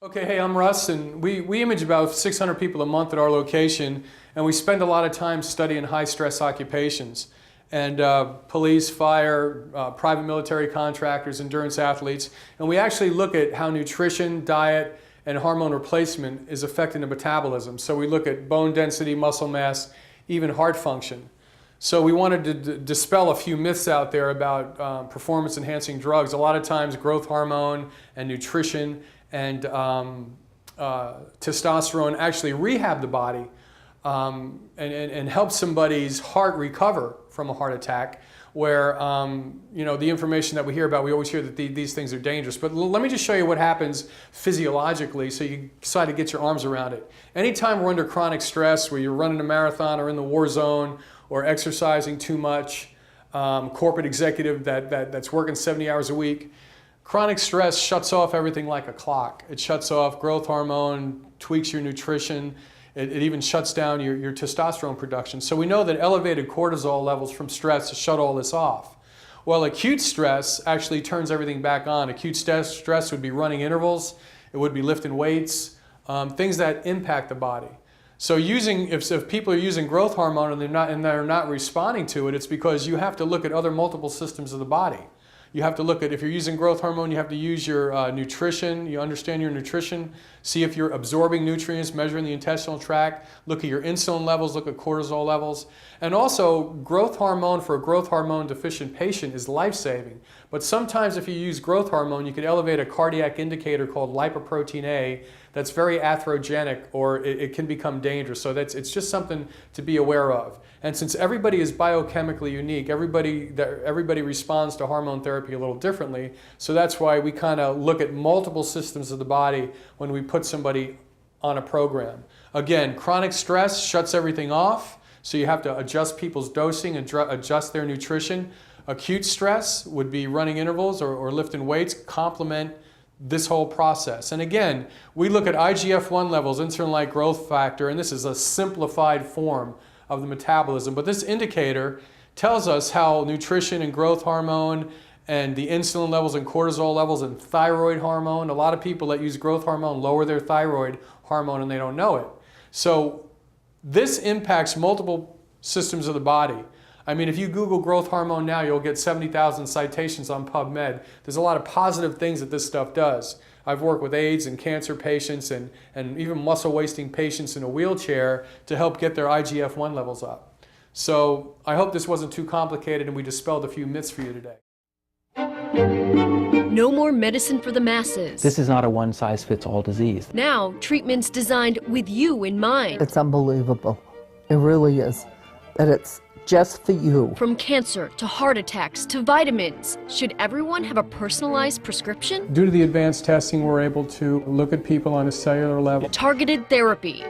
Okay, hey, I'm Russ, and we image about 600 people a month at our location, and we spend a lot of time studying high-stress occupations. And police, fire, private military contractors, endurance athletes, and we actually look at how nutrition, diet, and hormone replacement is affecting the metabolism. So we look at bone density, muscle mass, even heart function. So we wanted to dispel a few myths out there about performance-enhancing drugs. A lot of times growth hormone and nutrition and testosterone actually rehab the body and help somebody's heart recover from a heart attack, where the information that we hear about, we always hear that these things are dangerous. But let me just show you what happens physiologically so you decide to get your arms around it. Anytime we're under chronic stress, where you're running a marathon or in the war zone or exercising too much, corporate executive that's working 70 hours a week, chronic stress shuts off everything like a clock. It shuts off growth hormone, tweaks your nutrition. It even shuts down your testosterone production. So we know that elevated cortisol levels from stress shut all this off. Well, acute stress actually turns everything back on. Acute stress would be running intervals. It would be lifting weights, things that impact the body. So if people are using growth hormone and they're not responding to it, it's because you have to look at other multiple systems of the body. You have to look at, if you're using growth hormone, you have to use your nutrition. You understand your nutrition. See if you're absorbing nutrients, measuring the intestinal tract. Look at your insulin levels, look at cortisol levels. And also, growth hormone for a growth hormone deficient patient is life-saving. But sometimes if you use growth hormone, you could elevate a cardiac indicator called lipoprotein A that's very atherogenic, or it can become dangerous. So it's just something to be aware of. And since everybody is biochemically unique, everybody responds to hormone therapy a little differently. So that's why we kind of look at multiple systems of the body when we put somebody on a program. Again, chronic stress shuts everything off, so you have to adjust people's dosing and adjust their nutrition. Acute stress would be running intervals or lifting weights, complement this whole process. And again, we look at IGF-1 levels, insulin-like growth factor, and this is a simplified form of the metabolism. But this indicator tells us how nutrition and growth hormone and the insulin levels and cortisol levels and thyroid hormone, a lot of people that use growth hormone lower their thyroid hormone and they don't know it. So this impacts multiple systems of the body. I mean, if you Google growth hormone now, you'll get 70,000 citations on PubMed. There's a lot of positive things that this stuff does. I've worked with AIDS and cancer patients and even muscle wasting patients in a wheelchair to help get their IGF-1 levels up. So I hope this wasn't too complicated and we dispelled a few myths for you today. No more medicine for the masses. This is not a one-size-fits-all disease. Now, treatments designed with you in mind. It's unbelievable. It really is. That it's just for you. From cancer to heart attacks to vitamins, should everyone have a personalized prescription? Due to the advanced testing, we're able to look at people on a cellular level. Targeted therapy.